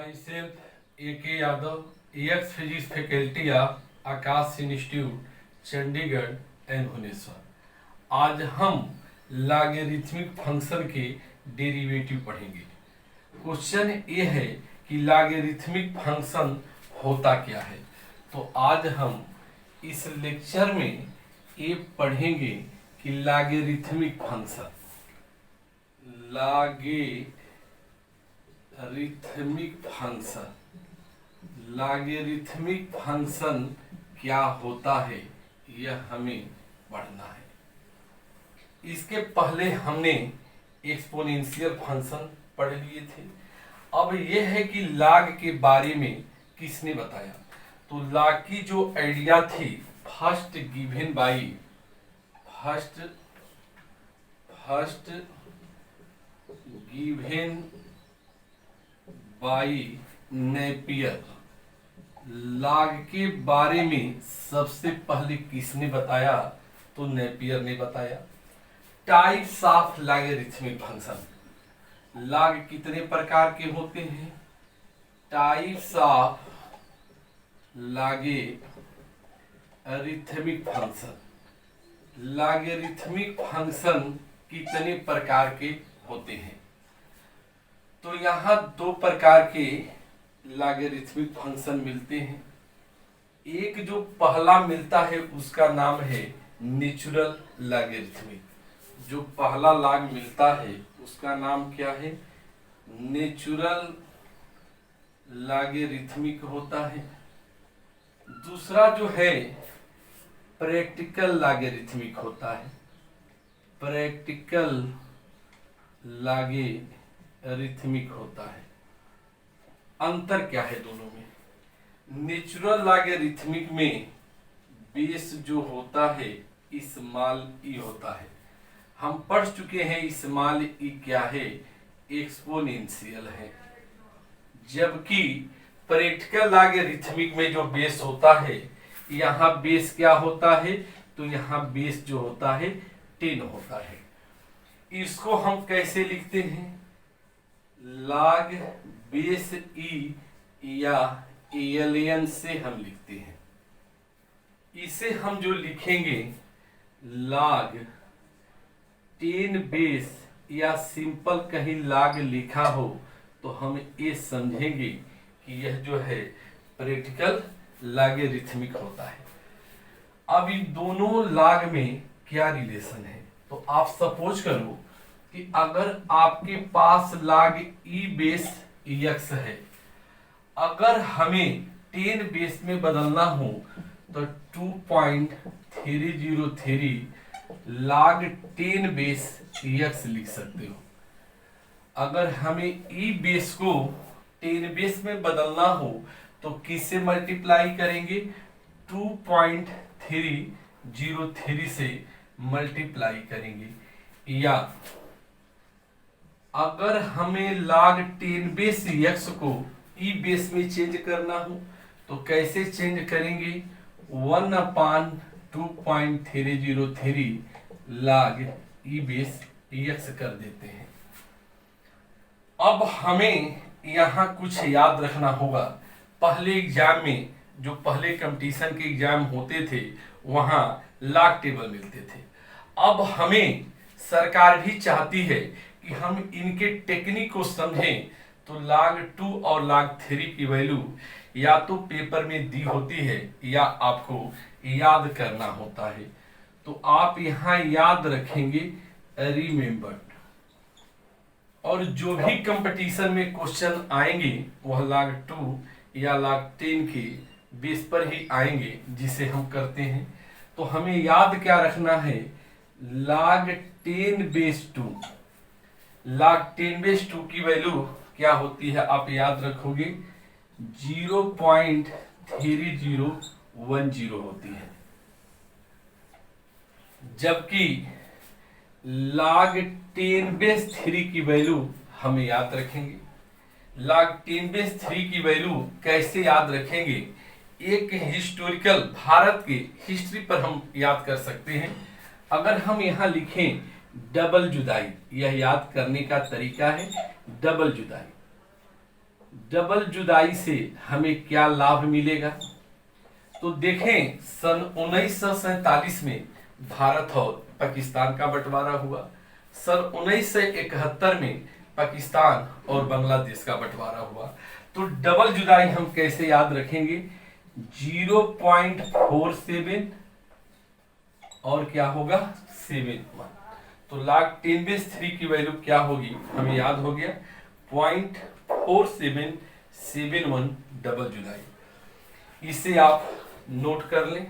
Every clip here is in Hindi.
My self A K Yadav ex physics faculty of Aakash institute Chandigarh and Bhubaneswar. आज हम लॉगरिथमिक फंक्शन के डेरिवेटिव पढ़ेंगे। क्वेश्चन ये है कि लॉगरिथमिक फंक्शन होता क्या है। तो आज हम इस लेक्चर में ये पढ़ेंगे कि लॉगरिथमिक फंक्शन लॉगरिथमिक फंक्शन क्या होता है यह हमें पढ़ना है। इसके पहले हमने एक्सपोनेंशियल फंक्शन पढ़ लिए थे। अब यह है कि लॉग के बारे में किसने बताया। तो लॉग की जो आइडिया थी first given by Napier. Log के बारे में सबसे पहले किसने बताया? तो नेपियर ने बताया। Types of logarithmic function. Log कितने प्रकार के होते हैं? Types of logarithmic function. Logarithmic function कितने प्रकार के होते हैं? तो यहाँ दो प्रकार के लॉगरिथमिक फंक्शन मिलते हैं। एक जो पहला मिलता है उसका नाम है नेचुरल लॉगरिथमिक। जो पहला लॉग मिलता है उसका नाम क्या है? नेचुरल लॉगरिथमिक होता है। दूसरा जो है प्रैक्टिकल लॉगरिथमिक होता है। प्रैक्टिकल लॉगरिथमिक होता है। अंतर क्या है दोनों में? नेचुरल लॉगरिथमिक में बेस जो होता है स्मॉल ई होता है। हम पढ़ चुके हैं स्मॉल ई क्या है? एक्सपोनेंशियल है। जबकि प्रैक्टिकल लॉगरिथमिक में जो बेस होता है यहाँ बेस क्या होता है? तो यहाँ बेस जो होता है 10 होता है। इसको हम कैसे लिखते हैं? लॉग बेस ई या एलियन से हम लिखते हैं। इसे हम जो लिखेंगे लॉग 10 बेस या सिंपल कहीं लॉग लिखा हो तो हम ये समझेंगे कि यह जो है प्रैक्टिकल लॉगरिथमिक होता है। अब इन दोनों लॉग में क्या रिलेशन है? तो आप सपोज करो कि अगर आपके पास लॉग ई बेस एक्स है, अगर हमें 10 बेस में बदलना हो तो 2.303 लॉग 10 बेस एक्स लिख सकते हो। अगर हमें ई बेस को 10 बेस में बदलना हो तो किससे मल्टीप्लाई करेंगे? 2.303 से मल्टीप्लाई करेंगे। या अगर हमें log 10 बेस एक्स को ई बेस में चेंज करना हो तो कैसे चेंज करेंगे? 1/2.303 log ई बेस एक्स कर देते हैं। अब हमें यहाँ कुछ याद रखना होगा। पहले एग्जाम में जो पहले कंपटीशन के एग्जाम होते थे वहाँ लॉग टेबल मिलते थे। अब हमें सरकार भी चाहती है कि हम इनके टेक्निक को समझें। तो log 2 और log 3 की वैल्यू या तो पेपर में दी होती है या आपको याद करना होता है। तो आप यहाँ याद रखेंगे रिमेंबर्ड। और जो भी कंपटीशन में क्वेश्चन आएंगे वह log 2 या log 10 के बेस पर ही आएंगे जिसे हम करते हैं। तो हमें याद क्या रखना है? log 10 base 2। log 10 बेस 2 की वैल्यू क्या होती है? आप याद रखोगे 0.3010 होती है। जबकि log 10 बेस 3 की वैल्यू हम याद रखेंगे। log 10 बेस 3 की वैल्यू कैसे याद रखेंगे? एक हिस्टोरिकल भारत के हिस्ट्री पर हम याद कर सकते हैं। अगर हम यहाँ लिखें डबल जुदाई, यह याद करने का तरीका है डबल जुदाई। डबल जुदाई से हमें क्या लाभ मिलेगा? तो देखें, सन 1947 में भारत और पाकिस्तान का बंटवारा हुआ। सन 1971 में पाकिस्तान और बांग्लादेश का बंटवारा हुआ। तो डबल जुदाई हम कैसे याद रखेंगे? 0.47 और क्या होगा 7। तो log 10⁻³ की वैल्यू क्या होगी हमें याद हो गया, 0.4771 डबल जुदाई। इसे आप नोट कर लें।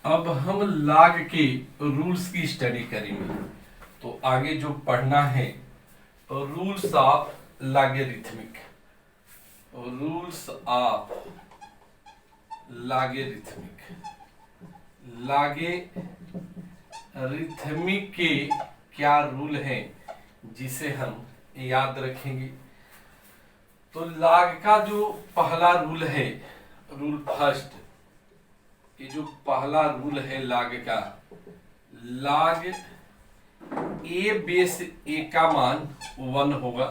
अब हम log के रूल्स की स्टडी करेंगे। तो आगे जो पढ़ना है rules of logarithmic, rules of logarithmic, logarithmic के क्या रूल हैं जिसे हम याद रखेंगे? तो log का जो पहला रूल है, रूल फर्स्ट, ये जो पहला रूल है log का, log a/a का मान 1 होगा।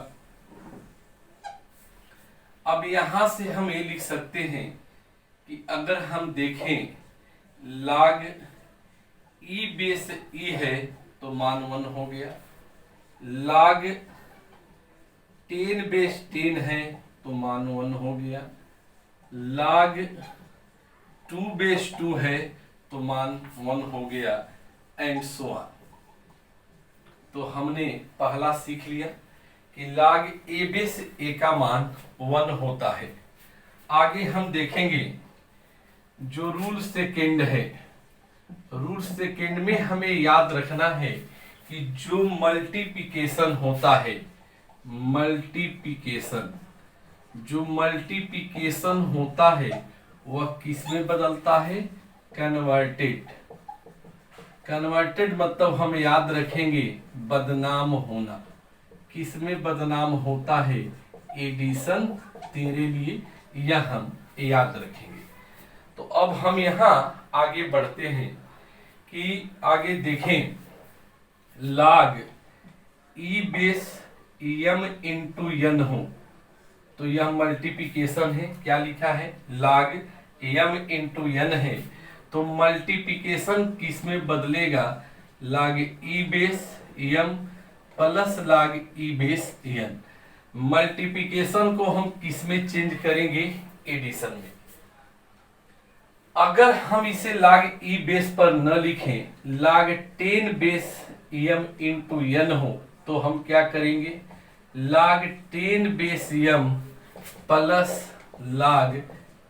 अब यहां से हम ये लिख सकते हैं कि अगर हम देखें log e/e है तो मान 1 हो गया, log 10/10 है तो मान 1 हो गया, log 2/2 है तो मान 1 हो गया, एंड सो ऑन। तो हमने पहला सीख लिया कि log a/a का मान 1 होता है। आगे हम देखेंगे जो रूल सेकेंड है, रूल सेकेंड में हमें याद रखना है कि जो मल्टीप्लिकेशन होता है, मल्टीप्लिकेशन, जो मल्टीप्लिकेशन होता है वह किस में बदलता है? कन्वर्टेड। कन्वर्टेड मतलब हम याद रखेंगे बदनाम होना। किस में बदनाम होता है? एडिशन तेरे लिए, यह हम याद रखेंगे। तो अब हम यहाँ आगे बढ़ते हैं कि आगे देखें log e/m इंटू n हो तो यह मल्टीप्लिकेशन है। क्या लिखा है? log m इंटू n है। तो मल्टीप्लिकेशन किस में बदलेगा? log e/m plus log e/n। Multiplication को हम किस में चेंज करेंगे? एडिशन में। अगर हम इसे log e बेस पर न लिखें, log 10⁻m इंटू n हो तो हम क्या करेंगे? log 10⁻m plus log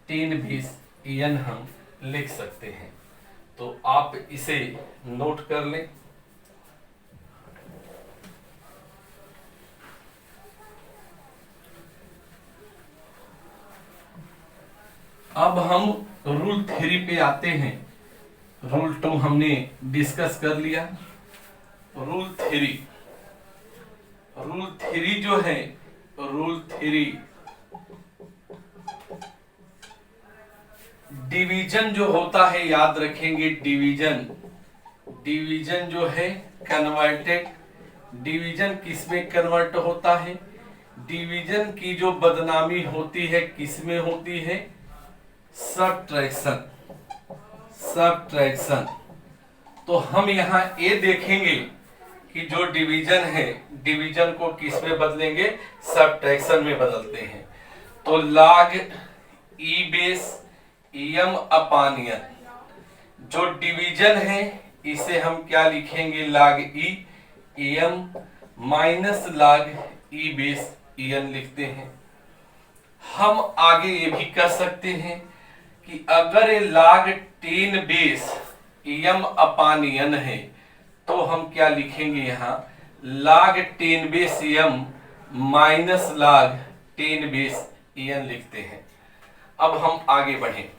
10⁻n हम लिख सकते हैं। तो आप इसे नोट कर लें। अब हम रूल 3 पे आते हैं। रूल 2 हमने डिस्कस कर लिया। रूल 3, रूल 3 जो है, रूल 3 डिवीजन जो होता है याद रखेंगे, डिवीजन, डिवीजन जो है कन्वर्टेड। डिवीजन किस में कन्वर्ट होता है? डिवीजन की जो बदनामी होती है किस में होती है? Subtraction, subtraction. तो हम यहाँ ये देखेंगे कि जो डिवीजन है, डिवीजन को किस में बदलेंगे? सब्ट्रैक्शन में बदलते हैं। तो log e/m अपॉन n, जो डिवीजन है इसे हम क्या लिखेंगे? log e/m minus log e/n लिखते हैं। हम आगे ये भी कर सकते हैं कि अगर ये log 10⁻m अपॉन n है तो हम क्या लिखेंगे? यहाँ log 10⁻m minus log 10⁻n लिखते हैं। अब हम आगे बढ़ें।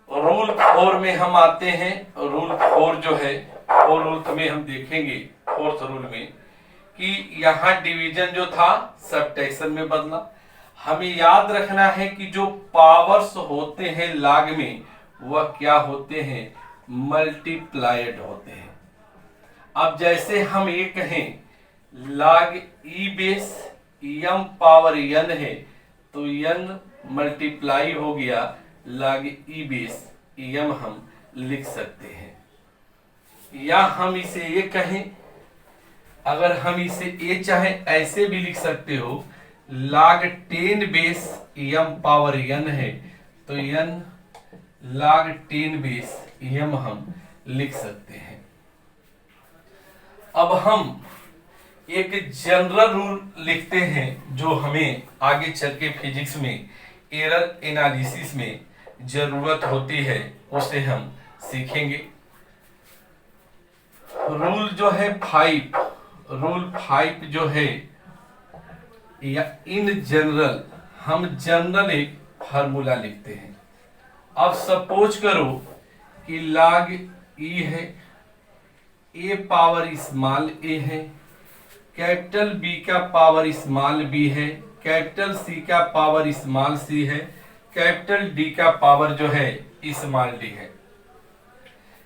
रूल 4 में हम आते हैं। रूल 4 जो है, 4 रूल में हम देखेंगे, 4th रूल में कि यहाँ डिवीजन जो था सबट्रैक्शन में बदला। हमें याद रखना है कि जो पावर्स होते हैं लॉग में वह क्या होते हैं, मल्टीप्लाइड होते हैं। अब जैसे हम ये कहें log e base m power n है तो n मल्टीप्लाई हो गया log e बेस m हम लिख सकते हैं। या हम इसे ये कहें, अगर हम इसे ये चाहें ऐसे भी लिख सकते हो, log 10 base m power n है तो n log 10 बेस m हम लिख सकते हैं। अब हम एक जनरल रूल लिखते हैं जो हमें आगे चल के फिजिक्स में एरर एनालिसिस में जरूरत होती है, उसे हम सीखेंगे। रूल जो है 5, रूल 5 जो है, या इन जनरल हम जनरल एक फार्मूला लिखते हैं। अब सपोज करो कि log e है, a पावर स्मॉल a है, कैपिटल B का पावर स्मॉल b है, कैपिटल C का पावर स्मॉल c है, कैपिटल D का पावर जो है स्मॉल d है,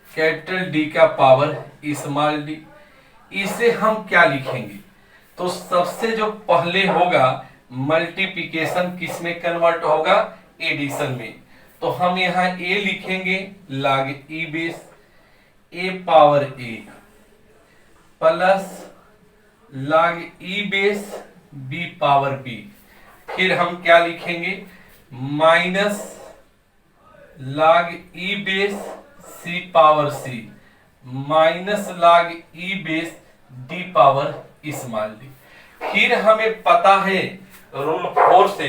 कैपिटल D का पावर स्मॉल d। इसे हम क्या लिखेंगे, तो सबसे जो पहले होगा मल्टीप्लिकेशन किस में कन्वर्ट होगा, एडिशन में। तो हम यहाँ a लिखेंगे log e base a power a plus log e base b power b। फिर हम क्या लिखेंगे, minus log e base c power c minus log e base d power small d। फिर हमें पता है रूल 4 से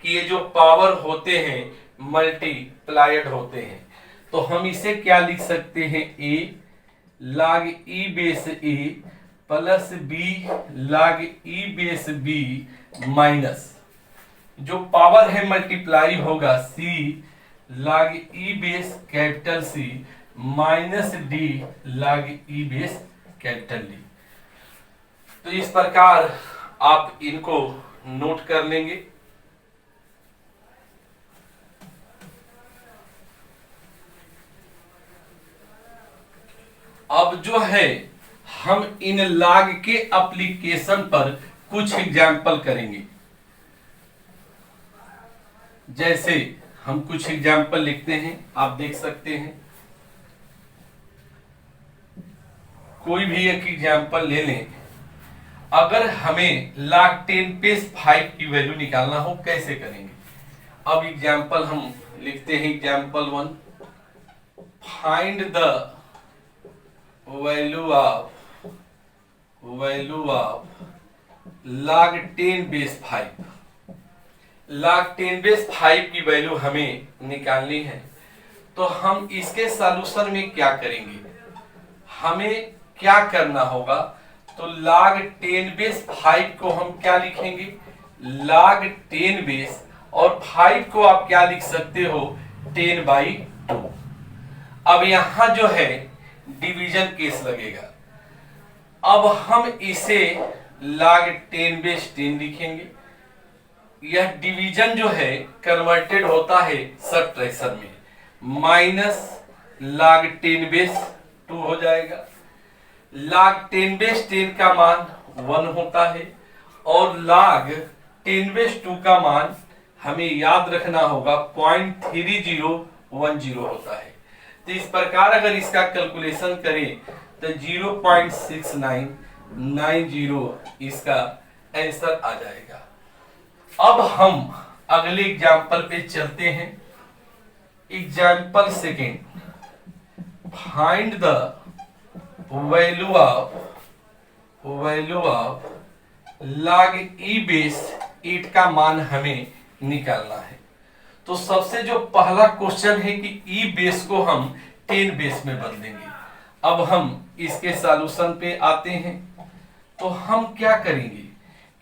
कि ये जो पावर होते हैं मल्टीप्लाइड होते हैं, तो हम इसे क्या लिख सकते हैं, a log e base a plus b log e base b minus जो पावर है मल्टीप्लाई होगा c log e base capital C minus d log e base capital D। तो इस प्रकार आप इनको नोट कर लेंगे। अब जो है हम इन log के एप्लीकेशन पर कुछ एग्जाम्पल करेंगे। जैसे हम कुछ एग्जाम्पल लिखते हैं, आप देख सकते हैं। कोई भी एक एग्जाम्पल ले लें। अगर हमें log 10 बेस 5 की वैल्यू निकालना हो, कैसे करेंगे। अब एग्जाम्पल हम लिखते हैं, example 1, find the value of log 10 base 5। log 10 base 5 की वैल्यू हमें निकालनी है। तो हम इसके सॉल्यूशन में क्या करेंगे, हमें क्या करना होगा, तो log 10 बेस 5 को हम क्या लिखेंगे, log 10 बेस, और 5 को आप क्या लिख सकते हो, 10/2। अब यहां जो है डिवीजन केस लगेगा। अब हम इसे log 10 बेस 10 लिखेंगे। यह डिवीजन जो है कन्वर्टेड होता है सबट्रैक्शन में, माइनस log 10 बेस 2 हो जाएगा। log 10 बेस 10 का मान 1 होता है और log 10 बेस 2 का मान हमें याद रखना होगा 0.3010 होता है। तो इस प्रकार अगर इसका कैलकुलेशन करें तो 0.6990 इसका आंसर आ जाएगा। अब हम अगले एग्जाम्पल पे चलते हैं। Example second, find the value of log e base 8 का मान हमें निकालना है। तो सबसे जो पहला क्वेश्चन है कि e बेस को हम 10 बेस में बदलेंगे। अब हम इसके सॉल्यूशन पे आते हैं। तो हम क्या करेंगे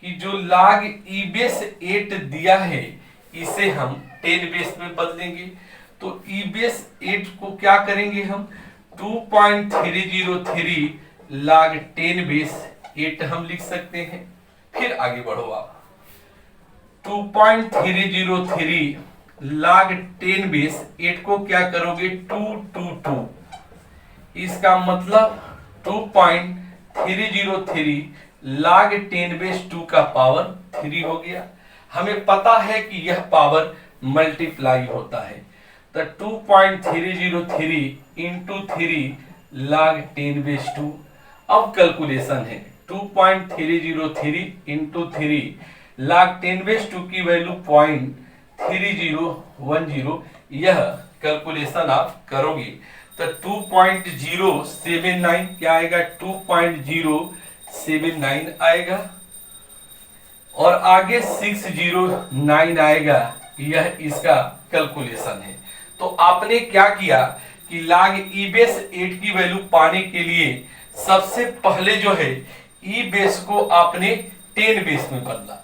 कि जो log e बेस 8 दिया है इसे हम 10 बेस में बदलेंगे। तो e बेस 8 को क्या करेंगे हम, 2.303 log 10 बेस 8 हम लिख सकते हैं। फिर आगे बढ़ो आप, 2.303 log 10 बेस 8 को क्या करोगे 222, इसका मतलब 2.303 log 10 बेस 2 का पावर 3 हो गया। हमें पता है कि यह पावर मल्टीप्लाई होता है, तो 2.303 इंटू 3 log 10 बेस 2। अब कैलकुलेशन है 2.303 इंटू 3 log 10 बेस 2 की वैल्यू 0.3010, यह कैलकुलेशन आप करोगे तो 2.079 क्या आएगा 2.079 आएगा, और आगे 609 आएगा। यह इसका कैलकुलेशन है। तो आपने क्या किया कि log ई बेस 8 की वैल्यू पाने के लिए सबसे पहले जो है ई बेस को आपने 10 बेस में बदला।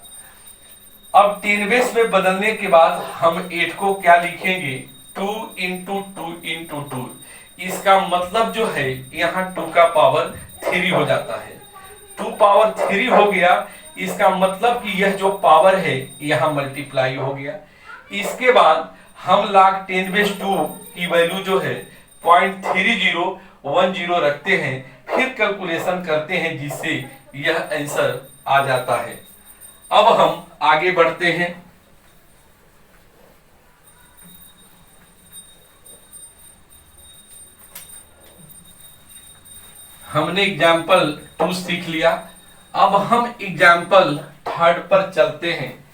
अब 10 बेस में बदलने के बाद हम 8 को क्या लिखेंगे 2 इंटू 2 इंटू 2, इसका मतलब जो है यहाँ 2 का पावर 3 हो जाता है। 2 पावर 3 हो गया, इसका मतलब कि यह जो पावर है यहाँ मल्टीप्लाई हो गया। इसके बाद हम log 10 बेस 2 की वैल्यू जो है 0.3010 रखते हैं, फिर कैलकुलेशन करते हैं जिससे यह आंसर आ जाता है। अब हम आगे बढ़ते हैं। हमने एग्जाम्पल 2 सीख लिया, अब हम एग्जाम्पल 3 पर चलते हैं।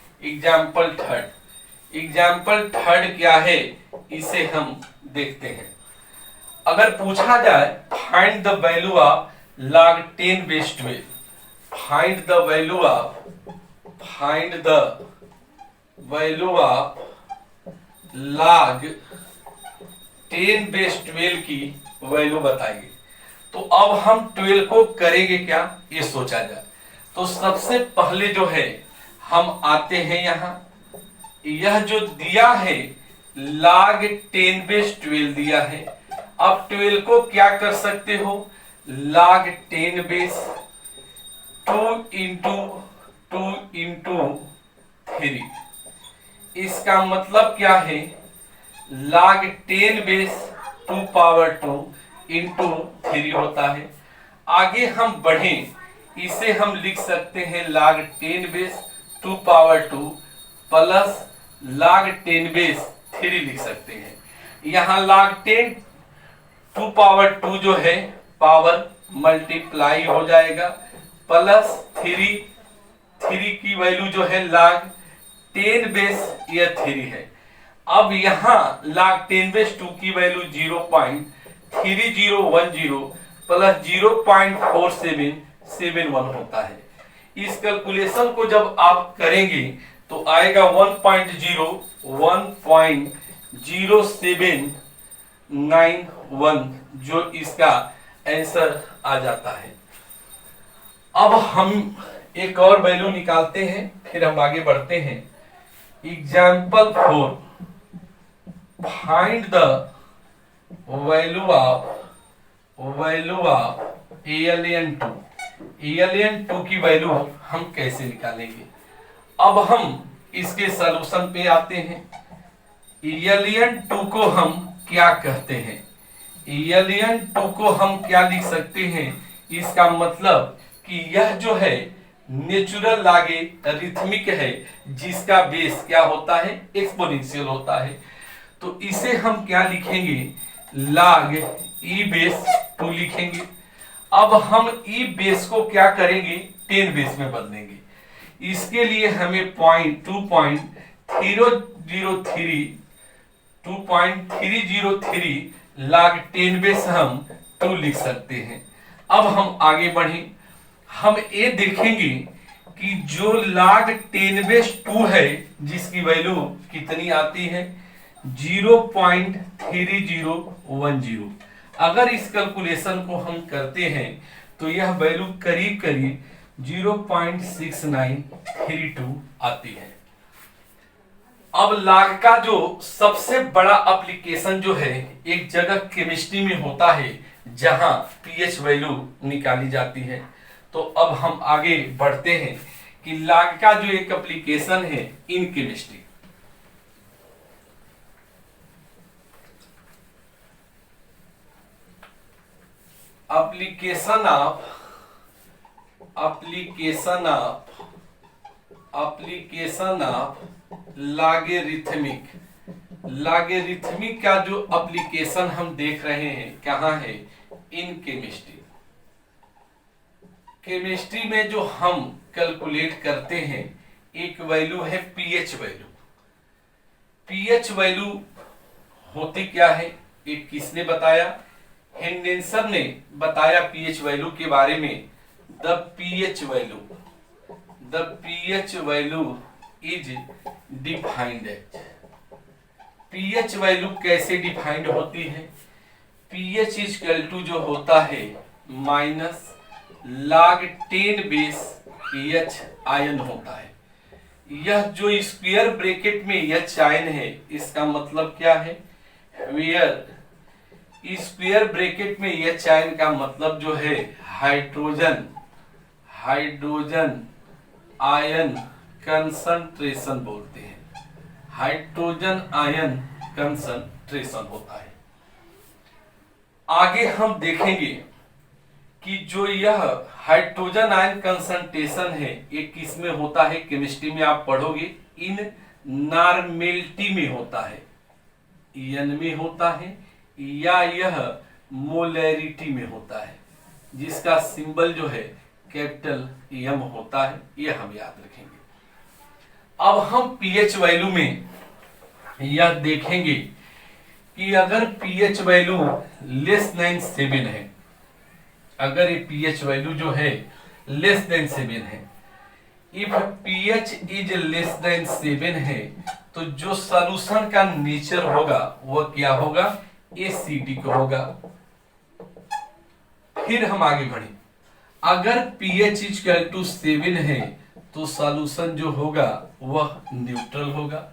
एग्जाम्पल 3 क्या है इसे हम देखते हैं। अगर पूछा जाए find the value of log 10 base 12, find the value of log 10 base 12 की वैल्यू बताइए। तो अब हम 12 को करेंगे क्या, ये सोचा जाए। तो सबसे पहले जो है हम आते हैं यहाँ, यह जो दिया है log 10 बेस 12 दिया है। अब 12 को क्या कर सकते हो log 10 बेस 2 इंटू 3, इसका मतलब क्या है log 10 बेस 2 पावर 2 इंटू 3 होता है। आगे हम बढ़ें, इसे हम लिख सकते हैं log 10 base 2 power 2 plus log 10 base 3 लिख सकते हैं। यहाँ log 10 2 पावर 2 जो है पावर मल्टीप्लाई हो जाएगा, प्लस 3 की वैल्यू जो है log 10 बेस यह 3 है। अब यहाँ log 10 बेस 2 की वैल्यू 0.3010 प्लस 0.4771 होता है। इस कैलकुलेशन को जब आप करेंगे तो आएगा 1.0791, जो इसका आंसर आ जाता है। अब हम एक और वैल्यू निकालते हैं, फिर हम आगे बढ़ते हैं। Example 4, find the value of ALN2 की वैल्यू हम कैसे निकालेंगे। अब हम इसके सलूशन पे आते हैं। ALN2 को हम क्या कहते हैं, ALN2 को हम क्या लिख सकते हैं, इसका मतलब कि यह जो है नेचुरल लॉगरिथमिक है, जिसका बेस क्या होता है एक्सपोनेंशियल होता है। तो इसे हम क्या लिखेंगे log e बेस 2 लिखेंगे। अब हम e बेस को क्या करेंगे 10 बेस में बदलेंगे। इसके लिए हमें 2.303 log 10 बेस हम 2 लिख सकते हैं। अब हम आगे बढ़ें, हम ये देखेंगे कि जो log 10 बेस 2 है जिसकी वैल्यू कितनी आती है 0.3010। अगर इस कैलकुलेशन को हम करते हैं तो यह वैल्यू करीब 0.6932 आती है। अब log का जो सबसे बड़ा एप्लीकेशन जो है एक जगह केमिस्ट्री में होता है, जहां pH वैल्यू निकाली जाती है। तो अब हम आगे बढ़ते हैं कि लाग का जो एक एप्लीकेशन है in chemistry. application of logarithmic का जो एप्लीकेशन हम देख रहे हैं कहाँ है, इन केमिस्ट्री में जो हम कैलकुलेट करते हैं एक वैल्यू है पीएच वैल्यू। पीएच वैल्यू होती क्या है, एक किसने बताया, हेंडेंसन ने बताया पीएच वैल्यू के बारे में। The pH value is defined as. PH value कैसे डिफाइंड होती है, पीएच इज इक्वल टू जो होता है minus log 10 base H ion होता है। यह जो स्क्वायर ब्रैकेट में एच आयन है इसका मतलब क्या है, वेयर स्क्वायर ब्रैकेट में एच आयन का मतलब जो है हाइड्रोजन आयन कंसंट्रेशन बोलते हैं। हाइड्रोजन आयन कंसंट्रेशन होता है। आगे हम देखेंगे कि जो यह हाइड्रोजन आयन कंसंट्रेशन है ये किस में होता है, केमिस्ट्री में आप पढ़ोगे इन नॉर्मेलिटी में होता है, एन में होता है या यह मोलैरिटी में होता है, जिसका सिंबल जो है कैपिटल एम होता है, ये हम याद रखेंगे। अब हम पीएच वैल्यू में यह देखेंगे कि अगर पीएच वैल्यू लेस देन 7 है, अगर ये पीएच वैल्यू जो है लेस देन 7 है, if pH is less than 7 है तो जो सॉल्यूशन का नेचर होगा वह क्या होगा, एसिडिक होगा। फिर हम आगे बढ़े, अगर pH इज इक्वल टू 7 है तो सॉल्यूशन जो होगा वह न्यूट्रल होगा।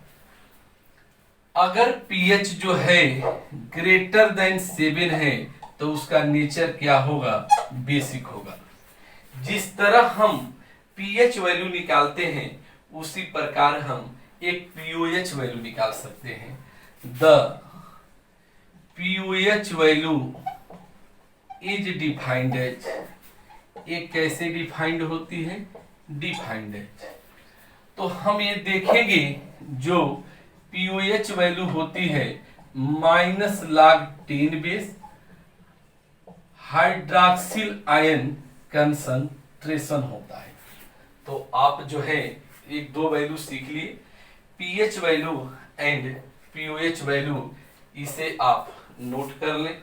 अगर pH जो है ग्रेटर देन 7 है तो उसका नेचर क्या होगा, बेसिक होगा। जिस तरह हम pH वैल्यू निकालते हैं उसी प्रकार हम एक pOH वैल्यू निकाल सकते हैं। The pOH value is defined as, एक कैसे डिफाइंड होती है, डिफाइंड एज। तो हम ये देखेंगे जो pOH वैल्यू होती है minus log 10 base hydroxyl ion concentration होता है। तो आप जो है एक दो वैल्यू सीख लिए, pH value and pOH value, इसे आप नोट कर लें।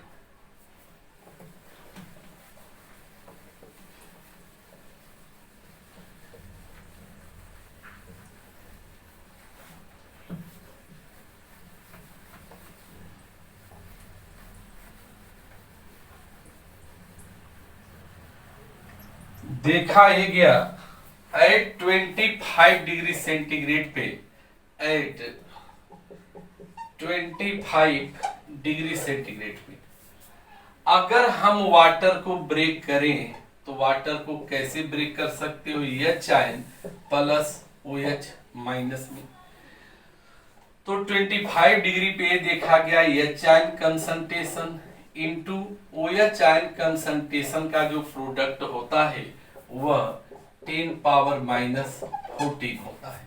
देखा ये गया एट 25 डिग्री सेंटीग्रेड पे, एट 25 डिग्री सेंटीग्रेड पे अगर हम वाटर को ब्रेक करें तो वाटर को कैसे ब्रेक कर सकते हो, H ion plus OH minus में। तो 25 डिग्री पे देखा गया H ion concentration into OH ion concentration का जो प्रोडक्ट होता है वह 10 पावर माइनस 14 होता है।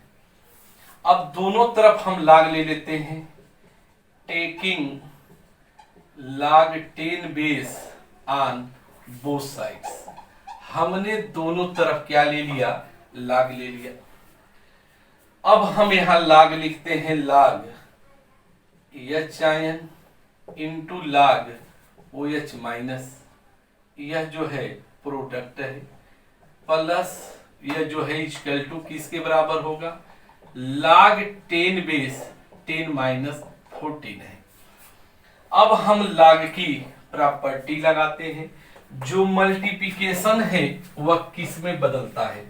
अब दोनों तरफ हम log ले लेते हैं, taking log 10 base on both sides. हमने दोनों तरफ क्या ले लिया, log ले लिया। अब हम यहां log लिखते हैं, log H ion into log OH minus, यह जो है प्रोडक्ट है, प्लस यह जो है इक्वल टू किसके बराबर होगा, log 10 बेस 10 माइनस 14 है। अब हम log की प्रॉपर्टी लगाते हैं, जो मल्टीप्लिकेशन है वह किस में बदलता है,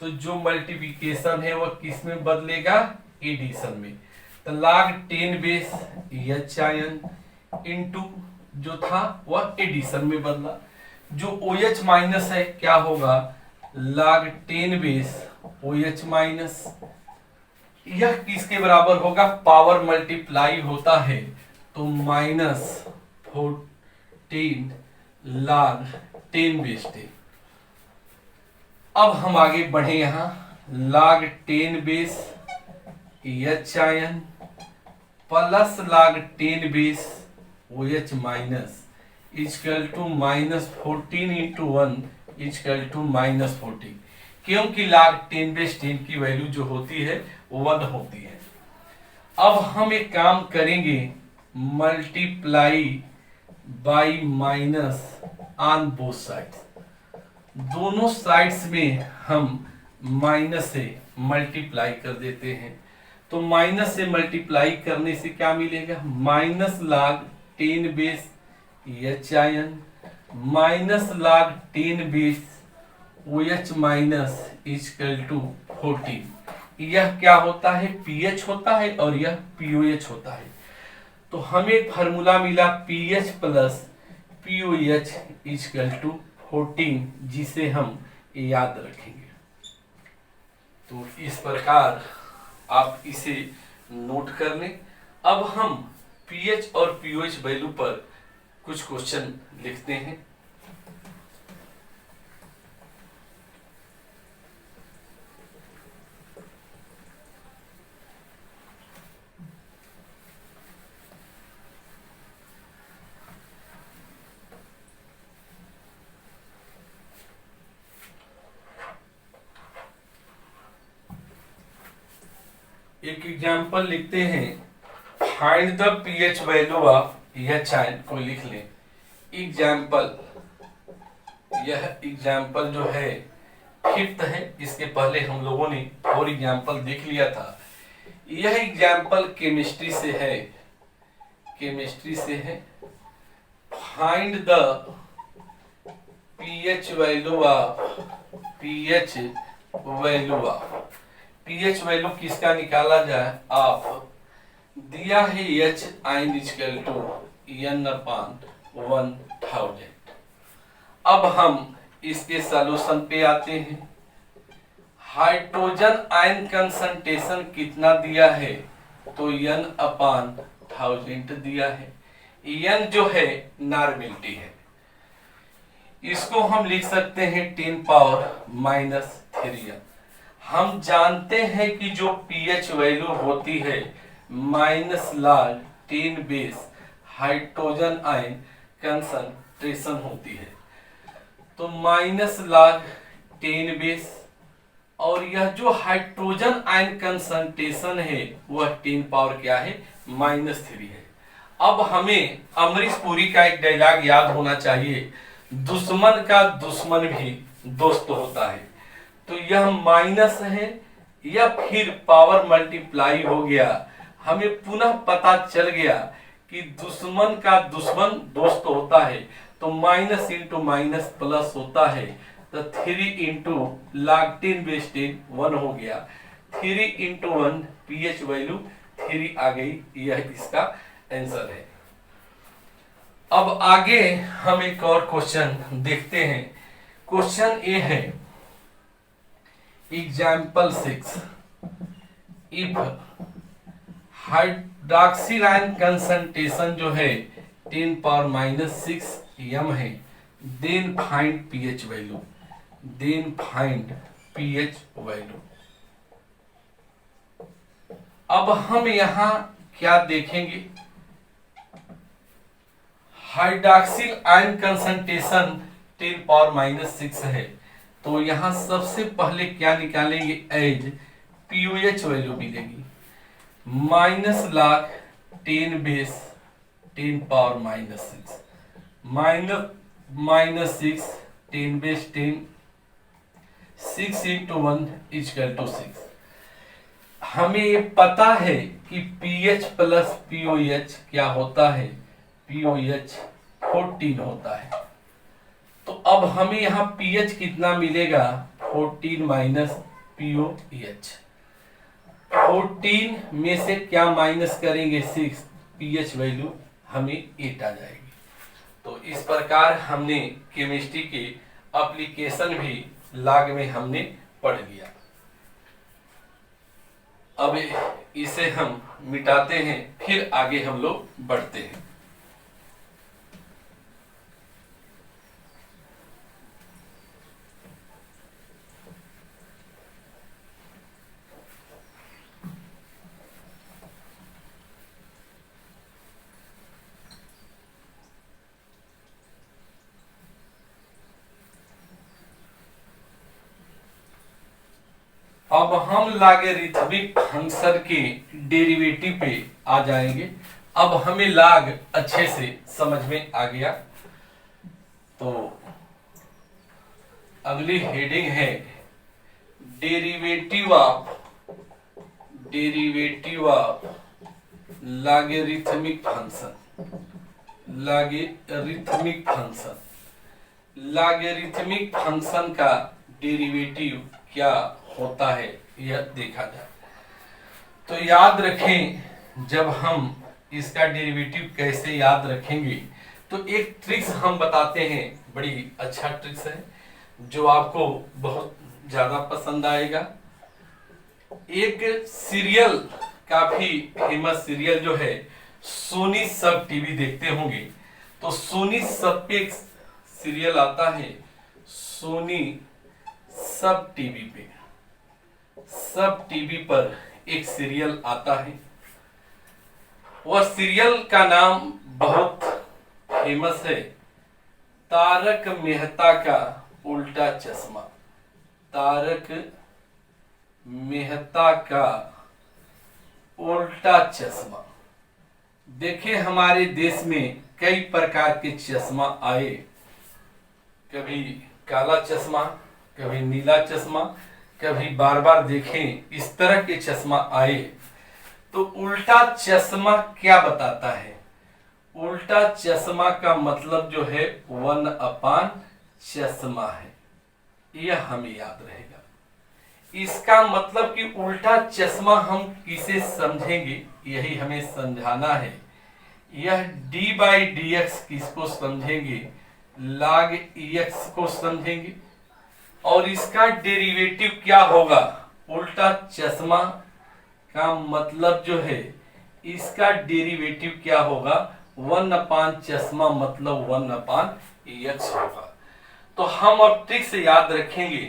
तो जो मल्टीप्लिकेशन है वह किस में बदलेगा, एडिशन में। तो log 10 base H ion into जो था वह एडिशन में बदला, जो OH माइनस है क्या होगा, log 10 बेस OH माइनस। यह किसके बराबर होगा, पावर मल्टीप्लाई होता है तो -14 log 10 बेस 10। अब हम आगे बढ़े यहां, log 10 base H ion plus log 10 base OH minus equal to -14 into 1 equal to -14, क्योंकि log 10 बेस 10 की वैल्यू जो होती है 1 होती है। अब हम एक काम करेंगे, multiply by minus on both sides, दोनों साइड्स में हम माइनस से मल्टीप्लाई कर देते हैं। तो माइनस से मल्टीप्लाई करने से क्या मिलेगा, minus log 10 base H ion minus log 10 base OH minus equal to 14। यह क्या होता है, पीएच होता है और यह पीओएच होता है। तो हमें फार्मूला मिला pH plus pOH equal to 14, जिसे हम याद रखेंगे। तो इस प्रकार आप इसे नोट कर लें। अब हम पीएच और पीओएच वैल्यू पर कुछ क्वेश्चन लिखते हैं। एक एग्जाम्पल लिखते हैं, find the pH value of H ion को लिख लें। एग्जाम्पल, यह एग्जाम्पल जो है 5th है, इसके पहले हम लोगों ने 4 एग्जाम्पल देख लिया था। यह एग्जाम्पल केमिस्ट्री से है, केमिस्ट्री से है। Find the pH value of, pH value of, pH value किसका निकाला जाए, आप दिया है H ion equal to N/1000। अब हम इसके सॉल्यूशन पे आते हैं। हाइड्रोजन आयन कंसंट्रेशन कितना दिया है, तो N/1000 दिया है। N जो है नॉर्मेलिटी है, इसको हम लिख सकते हैं 10⁻³ N। हम जानते हैं कि जो पीएच वैल्यू होती है -log 10 base hydrogen ion concentration होती है, तो -log 10 बेस, और यह जो हाइड्रोजन आयन कंसंट्रेशन है वह 10 पावर क्या है, -3 है। अब हमें अमरीश पुरी का एक डायलॉग याद होना चाहिए, दुश्मन का दुश्मन भी दोस्त होता है। तो यह माइनस है या फिर पावर मल्टीप्लाई हो गया, हमें पुनः पता चल गया कि दुश्मन का दुश्मन दोस्त होता है, तो माइनस इंटू माइनस प्लस होता है। तो 3 इंटू log 10 बेस 10 1 हो गया, 3 इंटू 1 पीएच वैल्यू 3 आ गई, यह इसका आंसर है। अब आगे हम एक और क्वेश्चन देखते हैं। क्वेश्चन ए है, example 6, if hydroxyl ion concentration जो है 10⁻⁻6 m है, then find pH value, then find pH value. अब हम यहां क्या देखेंगे, हाइड्रोक्सिल आयन कंसंट्रेशन 10⁻⁻6 है, तो यहां सबसे पहले क्या निकालेंगे, एज पीओएच वैल्यू मिलेगी -log 10 base 10⁻⁻6 -6 10 base 10 6 into 1 equal to 6। हमें ये पता है कि पीएच प्लस पीओएच क्या होता है, पीओएच 14 होता है। तो अब हमें यहाँ पीएच कितना मिलेगा, 14 माइनस पीओएच। 14 में से क्या माइनस करेंगे, 6, पीएच वैल्यू हमें 8 आ जाएगी। तो तो इस प्रकार हमने केमिस्ट्री के एप्लीकेशन भी लॉग में हमने पढ़ लिया। अब इसे हम मिटाते हैं, फिर आगे हम लोग बढ़ते हैं। अब हम लॉगरिथमिक फंक्शन के डेरिवेटिव पे आ जाएंगे। अब हमें लॉग अच्छे से समझ में आ गया। तो अगली हेडिंग है derivative of logarithmic function. Logarithmic function का डेरिवेटिव क्या होता है यह देखा जाए। तो याद रखें, जब हम इसका डेरिवेटिव कैसे याद रखेंगे, तो एक ट्रिक्स हम बताते हैं, बड़ी अच्छा ट्रिक्स है जो आपको बहुत ज्यादा पसंद आएगा। एक सीरियल, काफी फेमस सीरियल जो है सोनी सब टीवी देखते होंगे, तो सोनी सब पे एक सीरियल आता है, सोनी सब टीवी पे, सब टीवी पर एक सीरियल आता है। वह सीरियल का नाम बहुत फेमस है, तारक मेहता का उल्टा चश्मा। तारक मेहता का उल्टा चश्मा। देखें, हमारे देश में कई प्रकार के चश्मा आए, कभी काला चश्मा, कभी नीला चश्मा, कभी बार बार देखें इस तरह के चश्मा आए। तो उल्टा चश्मा क्या बताता है? उल्टा चश्मा का मतलब जो है 1/, चश्मा है, यह हमें याद रहेगा। इसका मतलब कि उल्टा चश्मा हम किसे समझेंगे, यही हमें समझाना है। यह d/dx किसको समझेंगे? log x को समझेंगे। और इसका डेरिवेटिव क्या होगा? उल्टा चश्मा का मतलब जो है, इसका डेरिवेटिव क्या होगा? 1/, चश्मा मतलब 1/x होगा। तो हम अब ट्रिक से याद रखेंगे,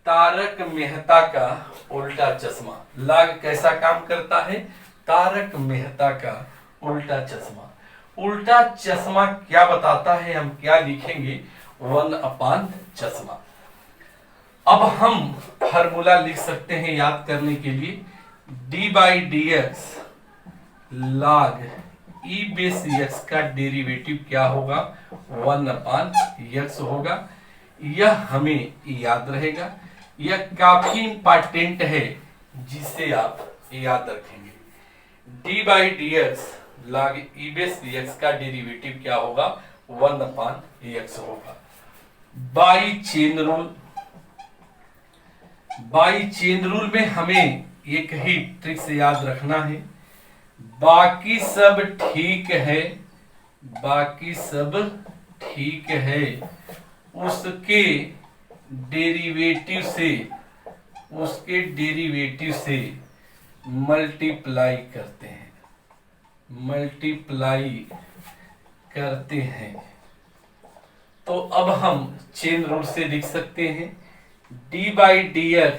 तारक मेहता का उल्टा चश्मा। लॉग कैसा काम करता है? तारक मेहता का उल्टा चश्मा। उल्टा चश्मा क्या बताता है, हम क्या लिखेंगे? 1/, चश्मा। अब हम फार्मूला लिख सकते हैं याद करने के लिए, d/dx log e/x का डेरिवेटिव क्या होगा? 1/x होगा। यह हमें याद रहेगा, यह काफी इंपॉर्टेंट है जिसे आप याद रखेंगे। d/dx log e/x का डेरिवेटिव क्या होगा? 1/x होगा। By chain rule, by chain rule में हमें एक ही ट्रिक से याद रखना है, बाकी सब ठीक है, बाकी सब ठीक है, उसके डेरिवेटिव से, उसके डेरिवेटिव से मल्टीप्लाई करते हैं, मल्टीप्लाई करते हैं। तो अब हम चेन रूल से लिख सकते हैं, d/dx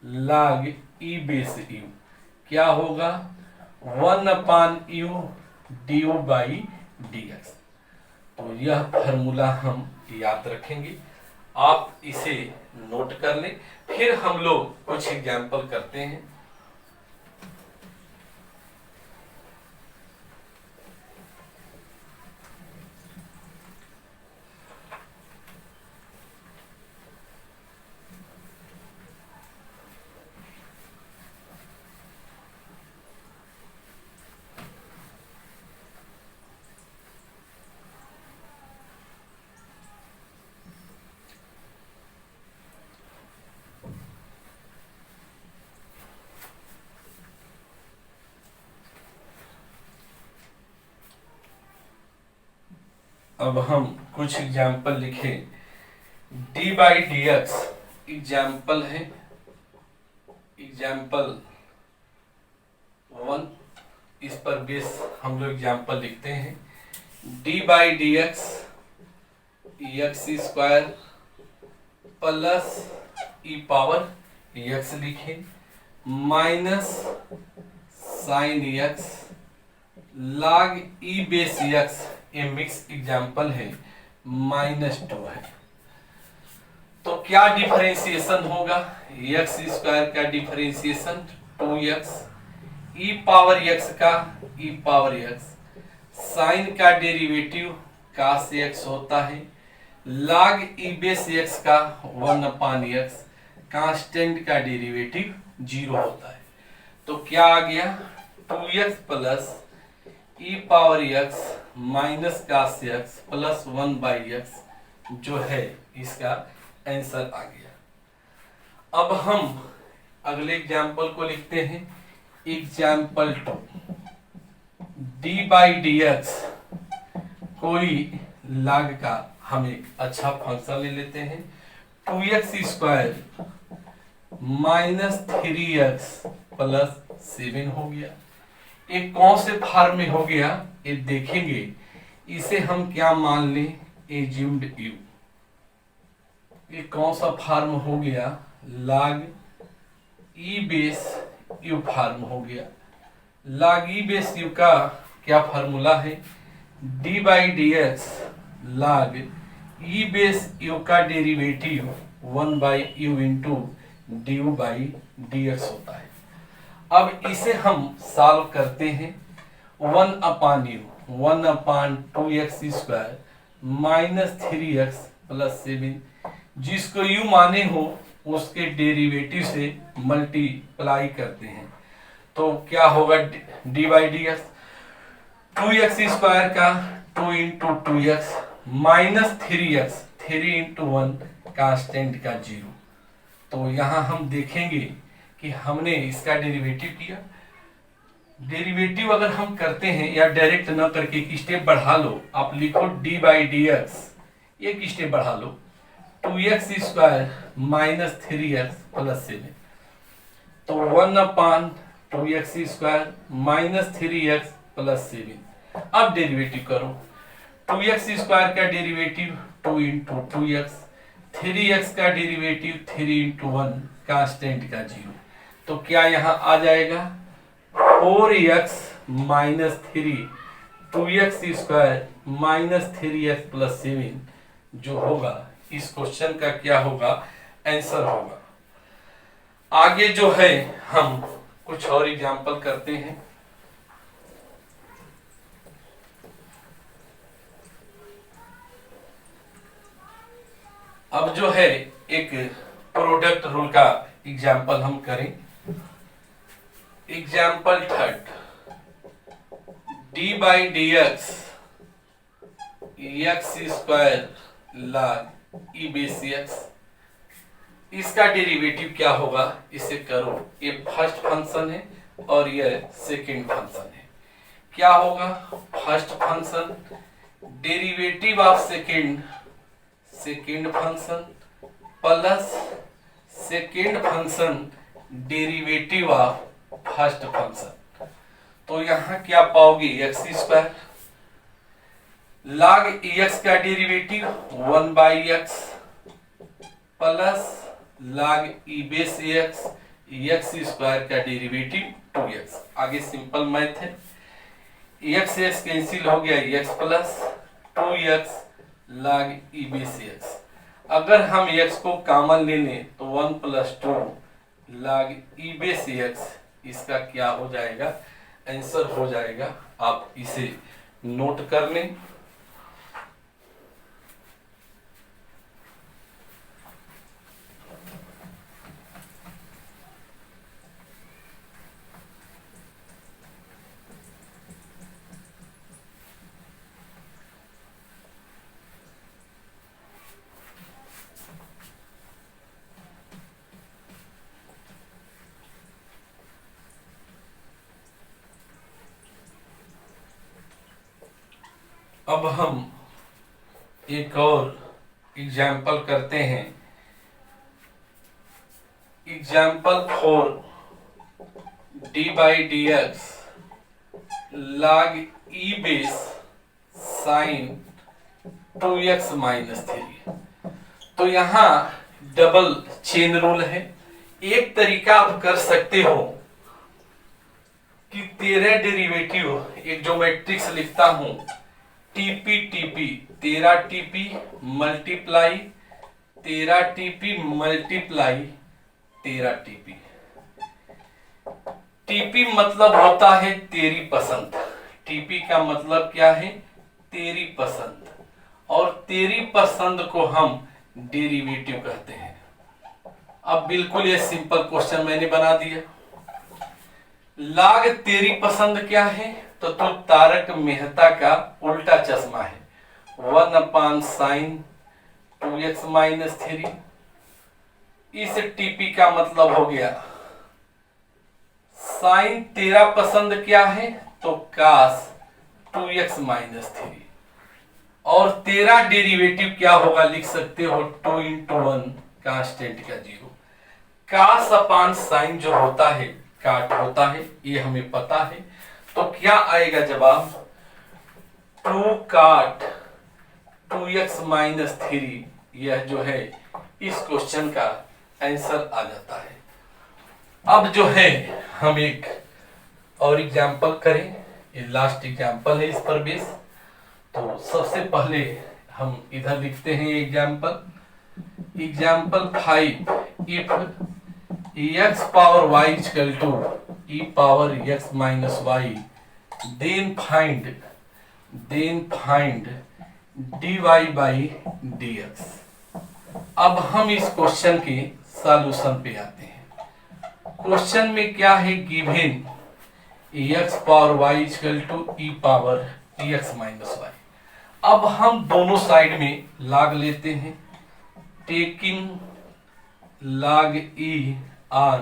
log e/u क्या होगा? 1/u du/dx। तो यह फॉर्मूला हम याद रखेंगे, आप इसे नोट कर लें। फिर हम लोग कुछ एग्जाम्पल करते हैं। अब हम कुछ एग्जाम्पल लिखें। D by D x example है, एग्जाम्पल 1, इस पर बेस हम लोग एग्जाम्पल लिखते हैं। D by D x x square plus e power x लिखें minus sine x log e base x, ये मिक्स एग्जाम्पल है, -2 है। तो क्या डिफरेंशिएशन होगा? एक्स स्क्वायर का differentiation 2x, e power x का ई पावर एक्स, साइन का डेरिवेटिव cos x होता है, log ई बेस एक्स का 1/x, कांस्टेंट का डेरिवेटिव 0 होता है। तो क्या आ गया? 2x plus e power x minus cos x plus 1/x जो है इसका आंसर आ गया। अब हम अगले एग्जाम्पल को लिखते हैं। Example 2, D by D x, कोई log का हम एक अच्छा फंक्शन ले लेते हैं। 2x square minus 3x plus 7 हो गया। एक कौन से फॉर्म में हो गया ये देखेंगे। इसे हम क्या मान लें? Assumed you. ये कौन सा फॉर्म हो गया? log e base you form हो गया। log ई बेस यू का क्या फार्मूला है? D by D x log e base u का derivative 1/u into d u by D x होता है। अब इसे हम सॉल्व करते हैं। 1/u 1/2x square minus 3x plus 7, जिसको u माने हो उसके डेरिवेटिव से मल्टीप्लाई करते हैं। तो क्या होगा? D by D x 2x square का 2 into 2x minus 3x 3 into 1 constant का 0। तो यहाँ हम देखेंगे कि हमने इसका डेरिवेटिव किया। डेरिवेटिव अगर हम करते हैं या डायरेक्ट न करके एक स्टेप बढ़ा लो, आप लिखो डी बाई डी एक्स, एक स्टेप बढ़ा लो 2x square minus 3x plus 7, तो 1/2x square minus 3x plus 7। अब डेरिवेटिव करो। 2x स्क्वायर का डेरिवेटिव 2 इंटू 2x, 3x का डेरिवेटिव 3 इंटू 1 कांस्टेंट का 0। तो क्या यहाँ आ जाएगा? 4x minus 3 2x square minus 3x plus 7 जो होगा इस क्वेश्चन का क्या होगा? आंसर होगा। आगे जो है हम कुछ और एग्जांपल करते हैं। अब जो है एक प्रोडक्ट रूल का एग्जांपल हम करें। Example 3, D by D x x square log e base x, इसका डेरिवेटिव क्या होगा? इसे करो। ये फर्स्ट फंक्शन है और ये सेकंड फंक्शन है। क्या होगा? First function derivative of second function plus second function derivative of first function. तो यहाँ क्या पाओगे? एक्स स्क्वायर log एक्स का derivative 1/x plus log e base x x square का डेरिवेटिव 2x। आगे सिंपल मैथ है, एक्स एक्स कैंसिल हो गया, x plus 2x log e base x. अगर हम x को कॉमन ले लें तो 1 plus 2 log e base x, इसका क्या हो जाएगा? आंसर हो जाएगा। आप इसे नोट कर लें। अब हम एक और एग्जाम्पल करते हैं। Example 4 D by D x log e base sine 2x minus 3। तो यहाँ डबल चेन रूल है। एक तरीका आप कर सकते हो कि तेरह डेरिवेटिव, एक जो मैट्रिक्स लिखता हूं TP TP, 13 TP multiply 13 TP multiply 13 TP. TP मतलब होता है तेरी पसंद। टीपी का मतलब क्या है? तेरी पसंद। और तेरी पसंद को हम डेरिवेटिव कहते हैं। अब बिल्कुल ये सिंपल क्वेश्चन मैंने बना दिया। log तेरी पसंद क्या है? तो तारक मेहता का उल्टा चश्मा है। 1/sin 2x minus 3। इस टीपी का मतलब हो गया साइन तेरा पसंद क्या है? तो cos 2x माइनस 3। और तेरा डेरिवेटिव क्या होगा? लिख सकते हो 2 into 1 कांस्टेंट का 0। cos अपान साइन जो होता है काट होता है, ये हमें पता है। तो क्या आएगा जवाब? 2 cot 2x माइनस 3। यह जो है इस क्वेश्चन का आंसर आ जाता है। अब जो है हम एक और एग्जाम्पल करें। ये लास्ट एग्जाम्पल है इस पर बेस। तो सबसे पहले हम इधर लिखते हैं example 5 if x power y equal to e power x minus y then find dy by dx। अब हम इस क्वेश्चन के सॉल्यूशन पे आते हैं। क्वेश्चन में क्या है? Given x power y equal to e power x minus y। अब हम दोनों साइड में log लेते हैं। Taking log e on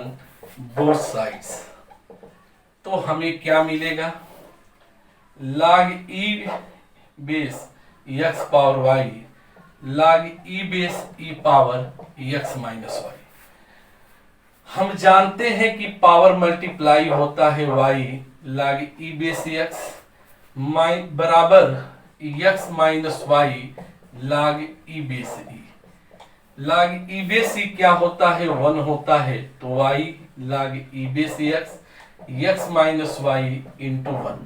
both sides. तो हमें क्या मिलेगा? log e base x power y log e base e power x minus y। हम जानते हैं कि पावर मल्टीप्लाई होता है y log e base x बराबर x minus y log e base e। log e base e क्या होता है? 1 होता है। तो y log e base x minus y into 1।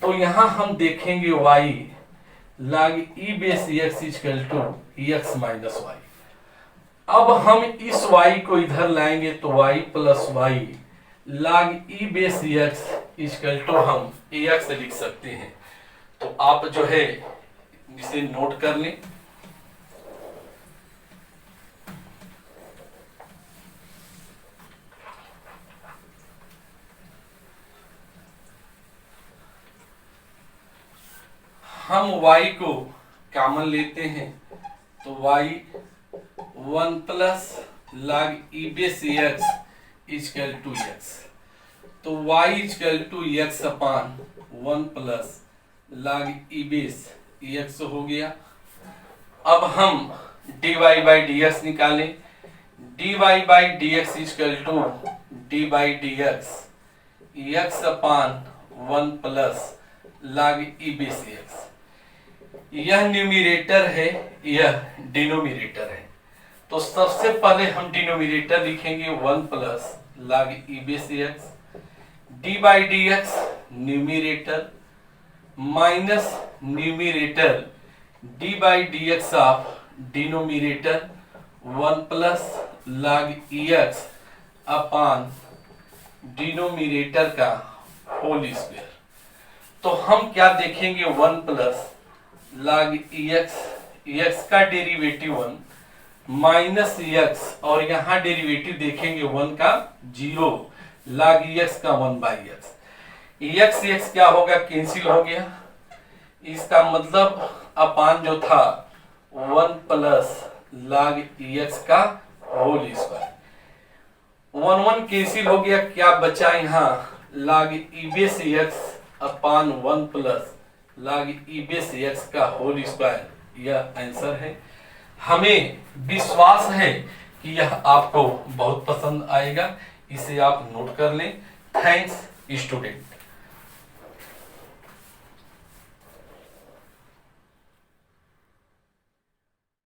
तो यहां हम देखेंगे y log e base x equal to x minus y। अब हम इस y को इधर लाएंगे तो y plus y log e base x equal to हम ax लिख सकते हैं। तो आप जो है इसे नोट कर लें। हम y को कॉमन लेते हैं तो y 1 plus log e base x equal to x। तो y equal to x upon 1 plus log e base x हो गया। अब हम dy बाई dx निकालें। dy by dx equal to dy by dx x upon 1 plus log e base x। यह न्यूमरेटर है, यह डिनोमिनेटर है। तो सबसे पहले हम डिनोमिनेटर लिखेंगे 1 plus log e base x D by D x numerator minus numerator D by D x of denominator 1 plus log e x upon denominator का होल स्क्वायर। तो हम क्या देखेंगे? 1 प्लस log x का डेरिवेटिव 1 माइनस x और यहां डेरिवेटिव देखेंगे 1 का 0 log x का 1 बाई x। x क्या होगा? कैंसिल हो गया। इसका मतलब अपान जो था 1 प्लस log x का होल स्क्वायर। 1 कैंसिल हो गया। क्या बचा यहाँ? log e base x upon 1 plus log e base x का होल स्क्वायर यह आंसर है। हमें विश्वास है कि यह आपको बहुत पसंद आएगा, इसे आप नोट कर लें। Thanks student.